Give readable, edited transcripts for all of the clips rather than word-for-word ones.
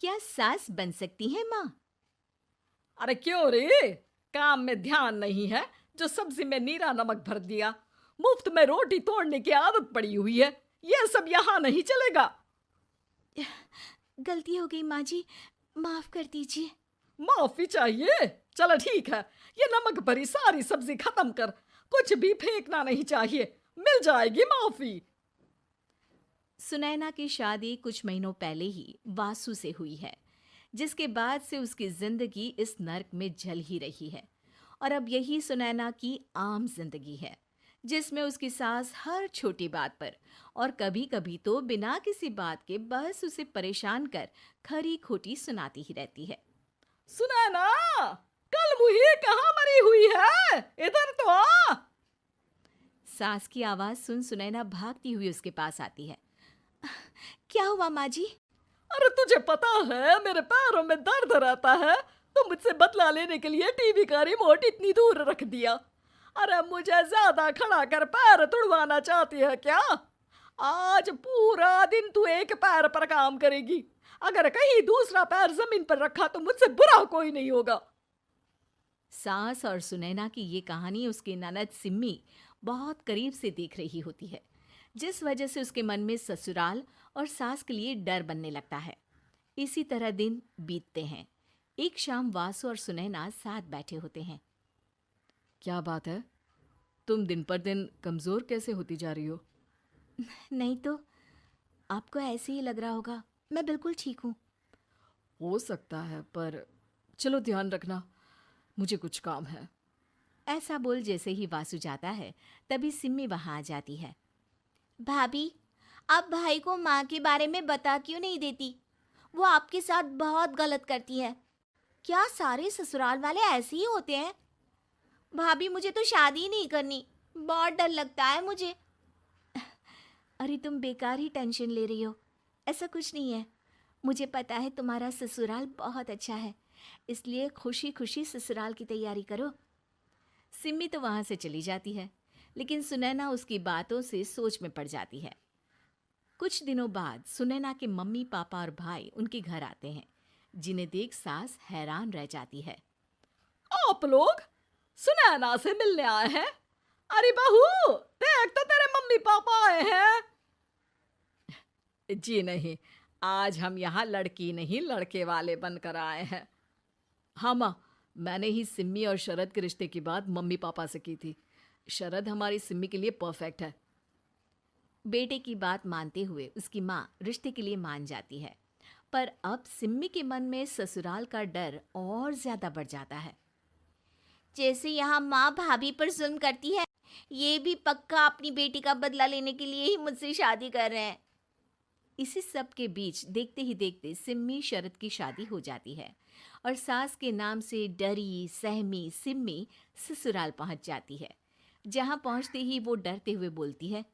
क्या सास बन सकती है माँ? अरे क्यों रे? काम में ध्यान नहीं है जो सब्जी में नीरा नमक भर दिया। मुफ्त में रोटी तोड़ने की आदत पड़ी हुई है। ये सब यहाँ नहीं चलेगा। गलती हो गई माँ जी, माफ कर दीजिए। माफी चाहिए? चलो ठीक है, ये नमक भरी सारी सब्जी खत्म कर। कुछ भी फेंकना नहीं चाहिए, मिल जाएगी माफी। सुनैना की शादी कुछ महीनों पहले ही वासु से हुई है, जिसके बाद से उसकी जिंदगी इस नर्क में जल ही रही है। और अब यही सुनैना की आम जिंदगी है, जिसमें उसकी सास हर छोटी बात पर और कभी कभी तो बिना किसी बात के बस उसे परेशान कर खरी खोटी सुनाती ही रहती है। सुना ना, कल मुही कहाँ मरी हुई है? इधर तो आ। सास की आवाज सुन सुनैना भागती हुई उसके पास आती है। क्या हुआ माँ जी? अरे तुझे पता है मेरे पैरों में दर्द रहता है, तो मुझसे बदला लेने के लिए टीवी का रिमोट इतनी दूर रख दिया। अरे मुझे ज्यादा खड़ा कर पैर तुड़वाना चाहती है क्या? आज पूरा दिन तू एक पैर पर काम करेगी। अगर कहीं दूसरा पैर जमीन पर रखा तो मुझसे बुरा कोई नहीं होगा। सास और सुनैना की ये कहानी उसकी ननद सिम्मी बहुत करीब से देख रही होती है, जिस वजह से उसके मन में ससुराल और सास के लिए डर बनने लगता है। इसी तरह दिन बीतते हैं। एक शाम वासु और सुनैना साथ बैठे होते हैं। क्या बात है? तुम दिन पर दिन कमजोर कैसे होती जा रही हो? नहीं तो, आपको ऐसे ही लग रहा होगा, मैं बिल्कुल ठीक हूँ। हो सकता है, पर चलो ध्यान रखना, मुझे कुछ काम है। ऐसा बोल जैसे ही वासु जाता है, तभी सिम्मी वहां आ जाती है। भाभी, आप भाई को माँ के बारे में बता क्यों नहीं देती? वो आपके साथ बहुत गलत करती है। क्या सारे ससुराल वाले ऐसे ही होते हैं? भाभी, मुझे तो शादी ही नहीं करनी, बहुत डर लगता है मुझे। अरे तुम बेकार ही टेंशन ले रही हो, ऐसा कुछ नहीं है। मुझे पता है तुम्हारा ससुराल बहुत अच्छा है, इसलिए खुशी खुशी ससुराल की तैयारी करो। सिम्मी तो वहां से चली जाती है, लेकिन सुनैना उसकी बातों से सोच में पड़ जाती है। कुछ दिनों बाद सुनैना के मम्मी पापा और भाई उनके घर आते हैं, जिन्हें देख सास हैरान रह जाती है। आप लोग सुनैना से मिलने आए हैं? अरे बहू, देख तो तेरे मम्मी पापा आए हैं। जी नहीं, आज हम यहाँ लड़की नहीं लड़के वाले बनकर आए हैं। हाँ माँ, मैंने ही सिम्मी और शरद के रिश्ते की बात मम्मी पापा से की थी। शरद हमारी सिम्मी के लिए परफेक्ट है। बेटे की बात मानते हुए उसकी माँ रिश्ते के लिए मान जाती है, पर अब सिम्मी के मन में ससुराल का डर और ज्यादा बढ़ जाता है। जैसे यहाँ माँ भाभी पर जुल्म करती है, ये भी पक्का अपनी बेटी का बदला लेने के लिए ही मुझसे शादी कर रहे हैं। इसी सब के बीच देखते ही देखते सिम्मी शरद की शादी हो जाती है और सास के नाम से डरी सहमी सिम्मी ससुराल पहुंच जाती है। जहां पहुंचते ही वो डरते हुए बोलती है,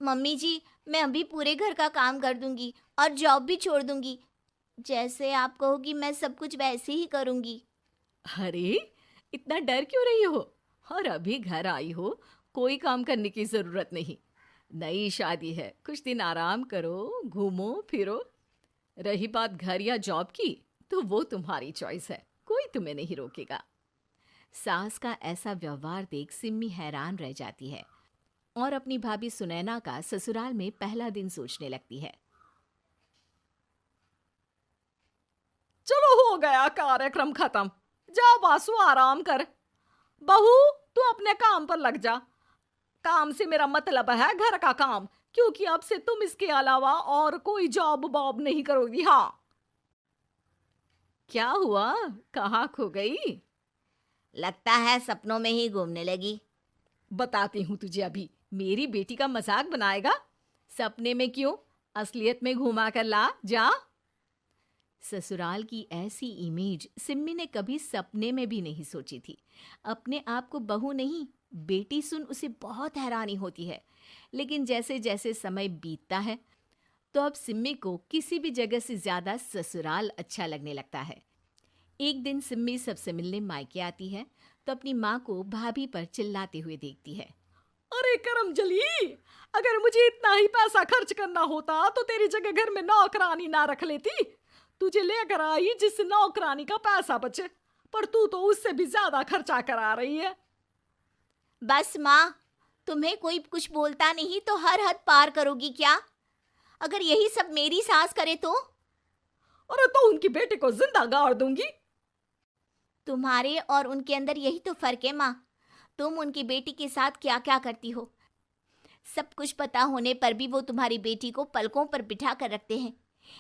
मम्मी जी, मैं अभी पूरे घर का काम कर दूंगी और जॉब भी छोड़ दूंगी। जैसे आप कहोगी मैं सब कुछ वैसे ही करूंगी। अरे, इतना डर क्यों रही हो? और अभी घर आई हो, कोई काम करने की जरूरत नहीं। नई शादी है, कुछ दिन आराम करो, घूमो फिरो। रही बात घर या जॉब की, तो वो तुम्हारी चॉइस है, कोई तुम्हें नहीं रोकेगा। सास का ऐसा व्यवहार देख सिम्मी हैरान रह जाती है और अपनी भाभी सुनैना का ससुराल में पहला दिन सोचने लगती है। चलो हो गया कार्यक्रम खत्म। जा वासु, आराम कर। बहू, तू अपने काम पर लग जा। काम से मेरा मतलब है घर का काम, क्योंकि अब से तुम इसके अलावा और कोई जॉब वॉब नहीं करोगी। हाँ। क्या हुआ, कहाँ खो गई? लगता है सपनों में ही घूमने लगी। बताती हूँ तुझे अभी। मेरी बेटी का मजाक बनाएगा? सपने में क्यों, असलियत में घुमा कर ला जा। ससुराल की ऐसी इमेज सिम्मी ने कभी सपने में भी नहीं सोची थी। अपने आप को बहू नहीं, बेटी सुन उसे बहुत हैरानी होती है। लेकिन जैसे जैसे समय बीतता है, तो अब सिम्मी को किसी भी जगह से ज्यादा ससुराल अच्छा लगने लगता है। एक दिन सिम्मी सबसे मिलने मायके आती है, तो अपनी माँ को भाभी पर चिल्लाते हुए देखती है। अरे करमजली, अगर मुझे इतना ही पैसा खर्च करना होता तो तेरी जगह घर में नौकरानी ना रख लेती। तुझे लेकर आई जिससे नौकरानी का पैसा बचे, पर तू तो उससे भी ज्यादा खर्चा करा रही है। बस माँ, तुम्हें कोई कुछ बोलता नहीं तो हर हद पार करोगी क्या? अगर यही सब मेरी सास करे तो? अरे तो उनकी बेटी को जिंदा गाड़ दूंगी। तुम्हारे और उनके अंदर यही तो फर्क है माँ। तुम उनकी बेटी के साथ क्या क्या करती हो, सब कुछ पता होने पर भी वो तुम्हारी बेटी को पलकों पर बिठा कर रखते हैं।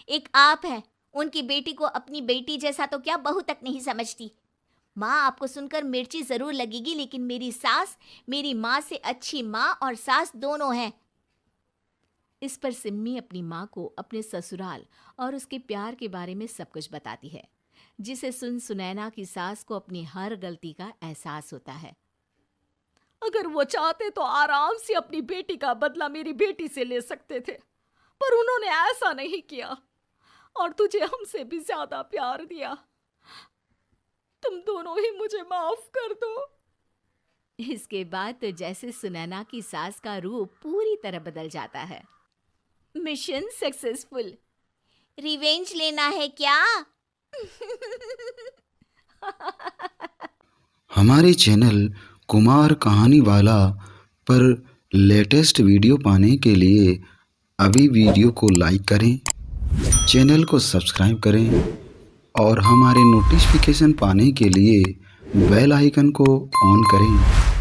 एक आप है, उनकी बेटी को अपनी बेटी जैसा तो क्या बहू तक नहीं समझती। माँ, आपको सुनकर मिर्ची जरूर लगेगी, लेकिन मेरी सास मेरी माँ से अच्छी माँ और सास दोनों हैं। इस पर सिम्मी अपनी माँ को अपने ससुराल और उसके प्यार के बारे में सब कुछ बताती है, जिसे सुन सुनैना की सास को अपनी हर गलती का एहसास होता है। अगर वो चाहते तो आराम से अपनी बेटी का बदला मेरी बेटी से ले सकते थे, पर उन्होंने ऐसा नहीं किया और तुझे हमसे भी ज्यादा प्यार दिया। तुम दोनों ही मुझे माफ कर दो। इसके बाद तो जैसे सुनैना की सास का रूप पूरी तरह बदल जाता है। Mission successful. रिवेंज लेना है क्या? हमारे चैनल कुमार कहानी वाला पर लेटेस्ट वीडियो पाने के लिए अभी वीडियो को लाइक करें, चैनल को सब्सक्राइब करें और हमारे नोटिफिकेशन पाने के लिए बेल आइकन को ऑन करें।